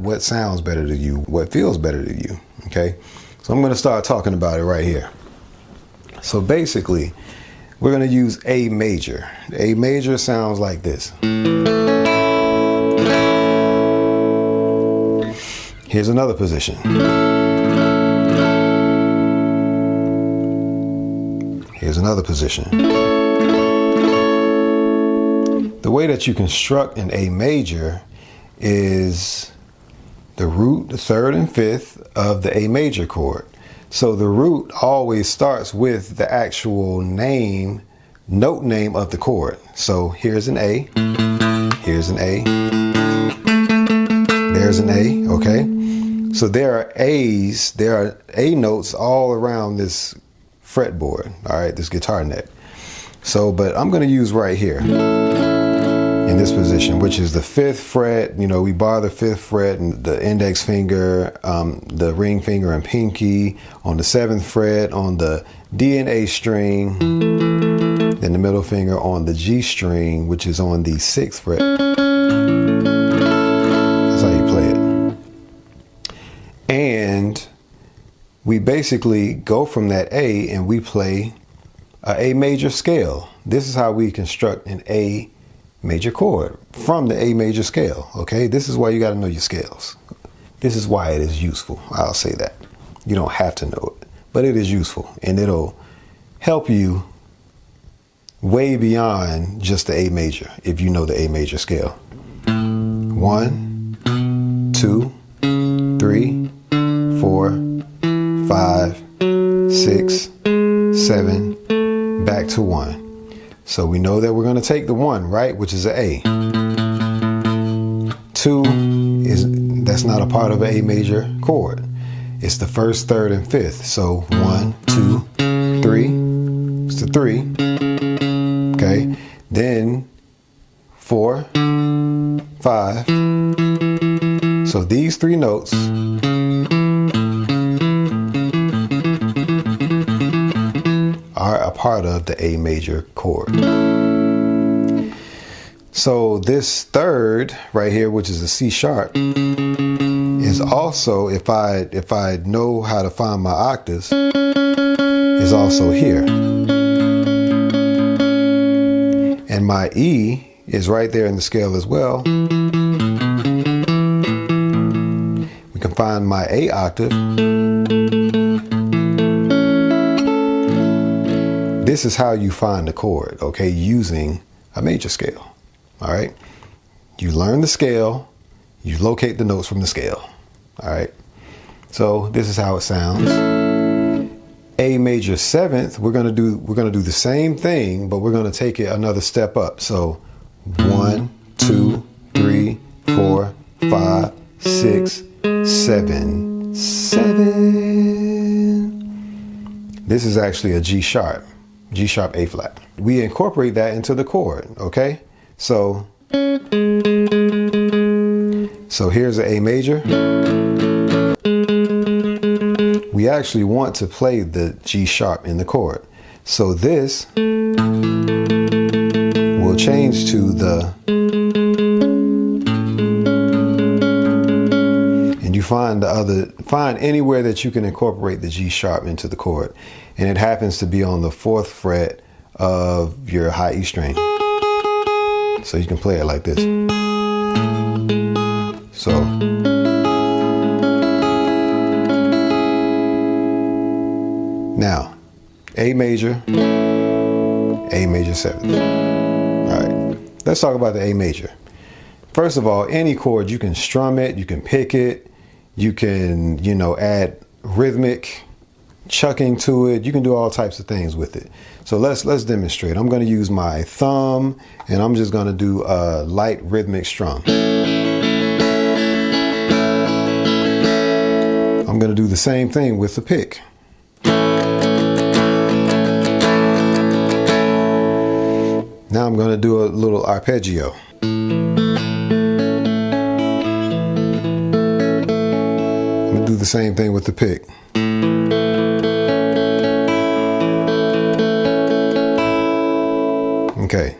what sounds better to you, what feels better to you. Okay, so I'm going to start talking about it right here. So basically, we're going to use A major. A major sounds like this. Here's another position. Here's another position. The way that you construct an A major is the root, the third and fifth of the A major chord. So the root always starts with the actual name, note name of the chord. So here's an A, here's an A, there's an A, okay? So there are A's, there are A notes all around this fretboard, all right, this guitar neck. So, but I'm gonna use right here in this position, which is the 5th fret. You know, we bar the 5th fret and the index finger, the ring finger and pinky on the 7th fret on the D and A string, then the middle finger on the G string, which is on the 6th fret. That's how you play it. And we basically go from that A and we play a major scale. This is how we construct an A major chord from the A major scale. Okay, this is why you got to know your scales. This is why it is useful. I'll say that. You don't have to know it, but it is useful and it'll help you way beyond just the A major if you know the A major scale. 1, 2, 3, 4, 5, 6, 7, back to 1. So we know that we're going to take the 1, right, which is an A. 2 that's not a part of an A major chord. It's the 1st, 3rd, and 5th. So 1, 2, 3. It's the 3. Okay. Then 4, 5. So these 3 notes are a part of the A major chord. So this 3rd right here, which is a C sharp, is also, if I know how to find my octaves, is also here. And my E is right there in the scale as well. We can find my A octave. This is how you find the chord, okay, using a major scale. All right, you learn the scale, you locate the notes from the scale. All right, so this is how it sounds. A major 7th, we're gonna do the same thing, but we're gonna take it another step up. So 1, 2, 3, 4, 5, 6, 7, 7. This is actually a G sharp A flat. We incorporate that into the chord, okay? So here's an A major. We actually want to play the G sharp in the chord. So this will change to the, and you find anywhere that you can incorporate the G sharp into the chord. And it happens to be on the 4th fret of your high E string. So you can play it like this. So now A major 7th. All right, let's talk about the A major. First of all, any chord, you can strum it, you can pick it, you can, you know, add rhythmic chucking to it. You can do all types of things with it. So let's demonstrate. I'm going to use my thumb and I'm just going to do a light rhythmic strum. I'm going to do the same thing with the pick. Now I'm going to do a little arpeggio. I'm going to do the same thing with the pick. Okay.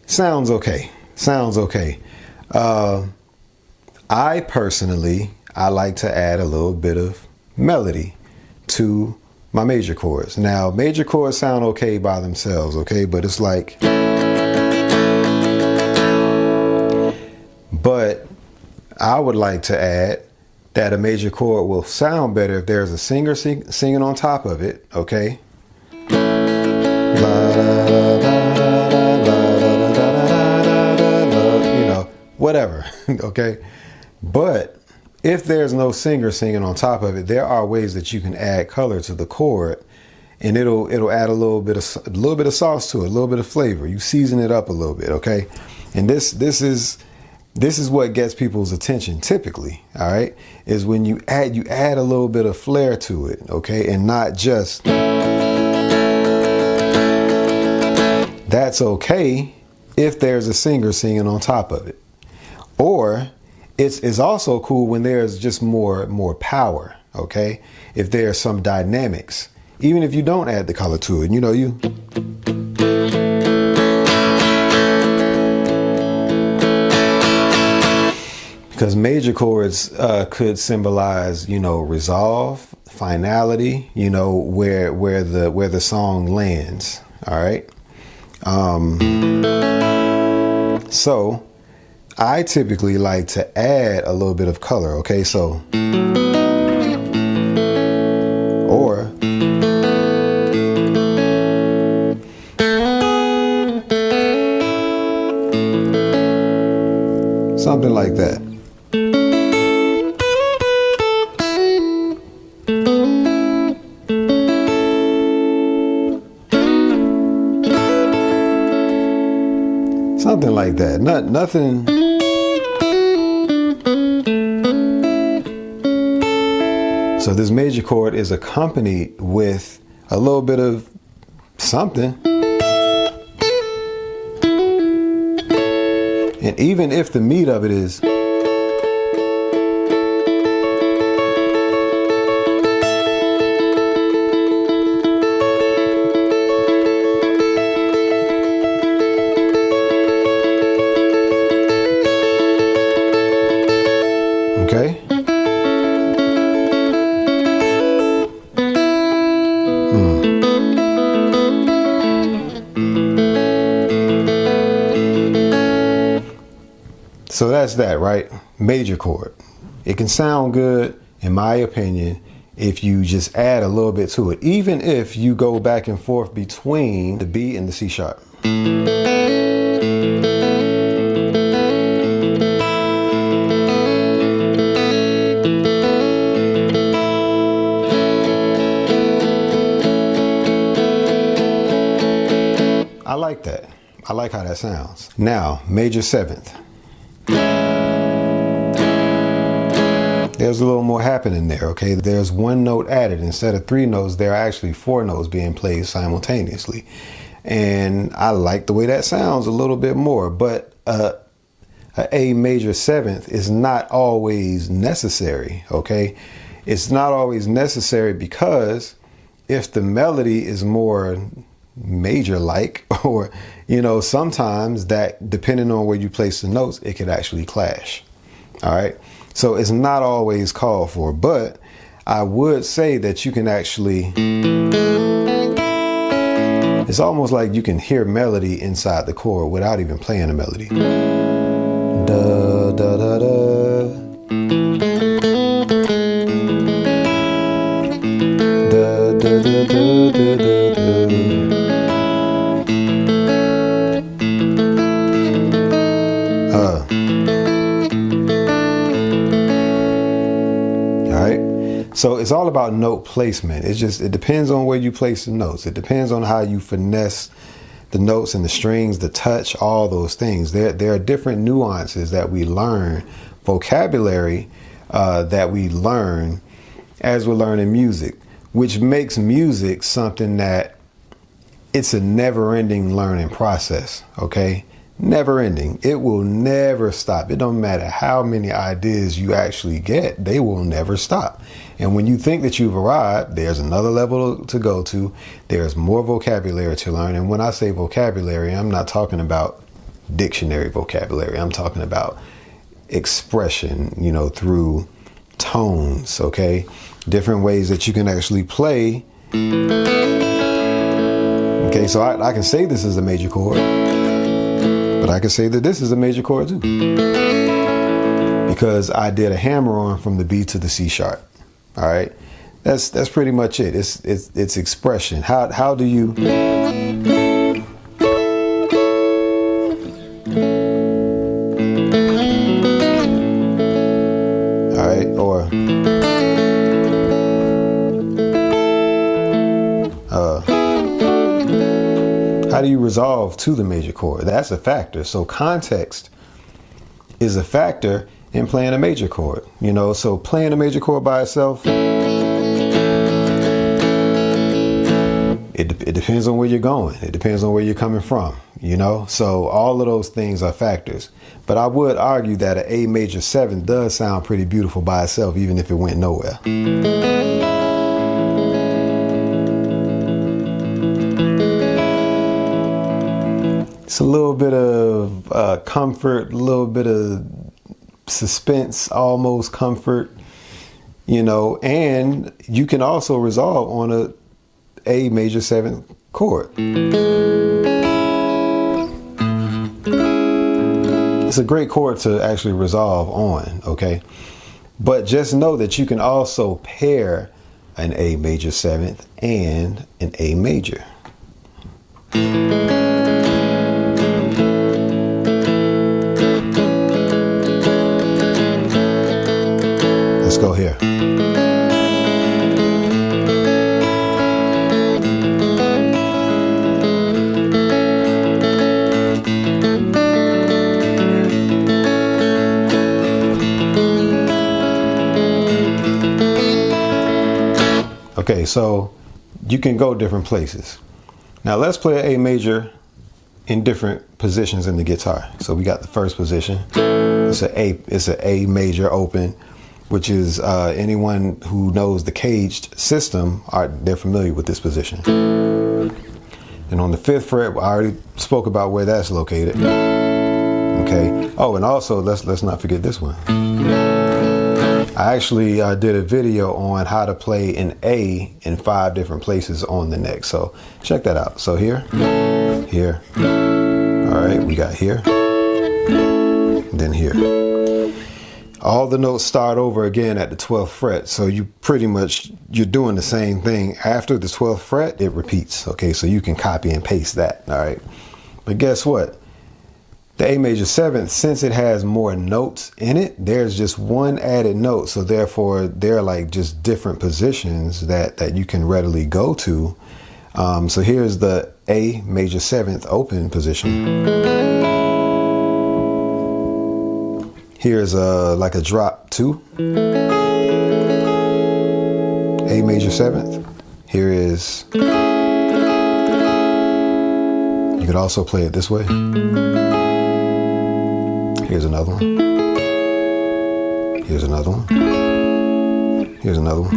Sounds okay. Sounds okay. I personally, I like to add a little bit of melody to my major chords. Now, major chords sound okay by themselves, okay? But it's like, but I would like to add that a major chord will sound better if there's a singer singing on top of it, okay? You know, whatever, okay? But if there's no singer singing on top of it, there are ways that you can add color to the chord, and it'll add a little bit of sauce to it, a little bit of flavor. You season it up a little bit, okay? And this is what gets people's attention typically, all right? Is when you add a little bit of flair to it, okay? And not just, that's okay if there's a singer singing on top of it. Or it's also cool when there's just more power, okay? If there's some dynamics, even if you don't add the color to it, you know, because major chords could symbolize, you know, resolve, finality, you know, where the song lands, all right? So I typically like to add a little bit of color, okay? So, or something like that. Something like that. Nothing. So this major chord is accompanied with a little bit of something. And even if the meat of it is, okay? So that's that, right? Major chord. It can sound good, in my opinion, if you just add a little bit to it, even if you go back and forth between the B and the C sharp. I like that. I like how that sounds. Now, major seventh. There's a little more happening there, okay? There's one note added. Instead of 3 notes, there are actually 4 notes being played simultaneously. And I like the way that sounds a little bit more, but A major seventh is not always necessary, okay? It's not always necessary because if the melody is more major-like, or, you know, sometimes that, depending on where you place the notes, it could actually clash, all right? So it's not always called for, but I would say that you can actually, it's almost like you can hear melody inside the chord without even playing a melody. Da, da, da, da. Da, da, da, da, da, da, da. So it's all about note placement. It depends on where you place the notes. It depends on how you finesse the notes and the strings, the touch, all those things. There are different nuances that we learn, vocabulary that we learn as we're learning music, which makes music something that it's a never-ending learning process, okay? Never ending. It will never stop. It don't matter how many ideas you actually get, they will never stop. And when you think that you've arrived, there's another level to go to. There's more vocabulary to learn. And when I say vocabulary, I'm not talking about dictionary vocabulary. I'm talking about, expression, you know, through tones, okay? Different ways that you can actually play. Okay, so I can say this is a major chord, but I can say that this is a major chord too, because I did a hammer on from the B to the C sharp. All right, that's pretty much it. It's expression. How do you? All right, or how do you resolve to the major chord? That's a factor. So context is a factor in playing a major chord. You know, so playing a major chord by itself, it depends on where you're going. It depends on where you're coming from, you know? So all of those things are factors. But I would argue that an A major 7 does sound pretty beautiful by itself, even if it went nowhere. It's a little bit of comfort, a little bit of suspense, almost comfort, you know, and you can also resolve on a major 7 chord. It's a great chord to actually resolve on, okay? But just know that you can also pair an A major 7th and an A major. Let's go here. Okay, so you can go different places. Now let's play an A major in different positions in the guitar. So we got the first position. It's an A major open, which is anyone who knows the caged system, they're familiar with this position. And on the 5th fret, I already spoke about where that's located. Okay. Oh, and also let's not forget this one. I actually did a video on how to play an A in 5 different places on the neck. So check that out. So here. All right, we got here, then here. All the notes start over again at the 12th fret. So you're doing the same thing. After the 12th fret, it repeats. Okay, so you can copy and paste that. All right. But guess what? The A major 7th, since it has more notes in it, there's just one added note. So therefore, they're like just different positions that you can readily go to. So here's the A major 7th open position. Here's like a drop 2. A major 7th. Here is, you could also play it this way. Here's another one. Here's another one. Here's another one.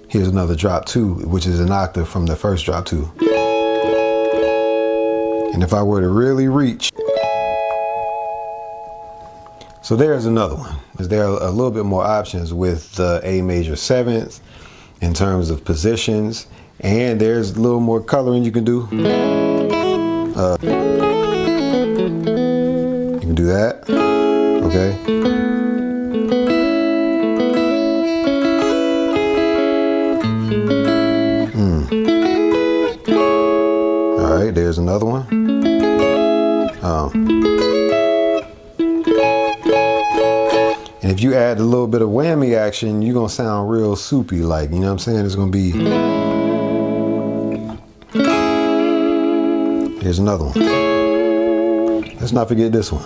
Here's another drop 2, which is an octave from the first drop 2. And if I were to really reach, so there's another one. There are a little bit more options with the A major 7th in terms of positions, and there's a little more coloring you can do. You can do that, okay? All right, there's another one. And if you add a little bit of whammy action, you're gonna sound real soupy, like, you know what I'm saying? It's gonna be. Here's another one. Let's not forget this one.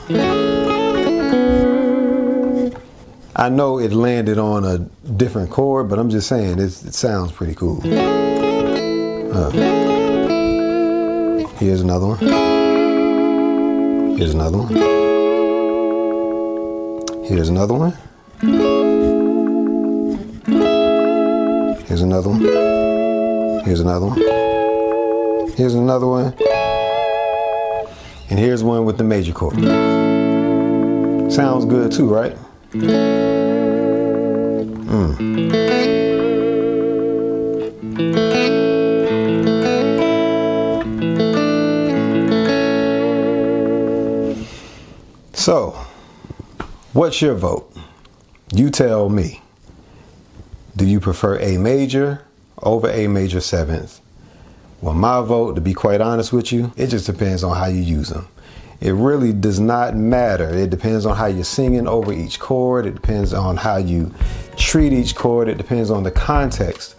I know it landed on a different chord, but I'm just saying it sounds pretty cool. Here's another one. Here's another one. Here's another one. Here's another one. Here's another one. Here's another one. And here's one with the major chord. Sounds good too, right? So, what's your vote? You tell me. Do you prefer A major over A major seventh? Well, my vote, to be quite honest with you, it just depends on how you use them. It really does not matter. It depends on how you're singing over each chord. It depends on how you treat each chord. It depends on the context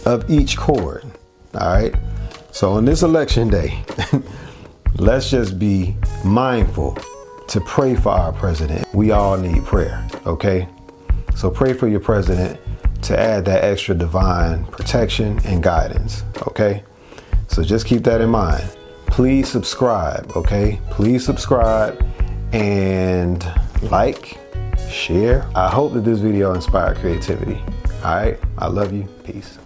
of each chord. All right. So on this election day, let's just be mindful to pray for our president. We all need prayer. Okay. So pray for your president to add that extra divine protection and guidance. Okay. So just keep that in mind. Please subscribe, okay? Please subscribe and like, share. I hope that this video inspired creativity. All right, I love you. Peace.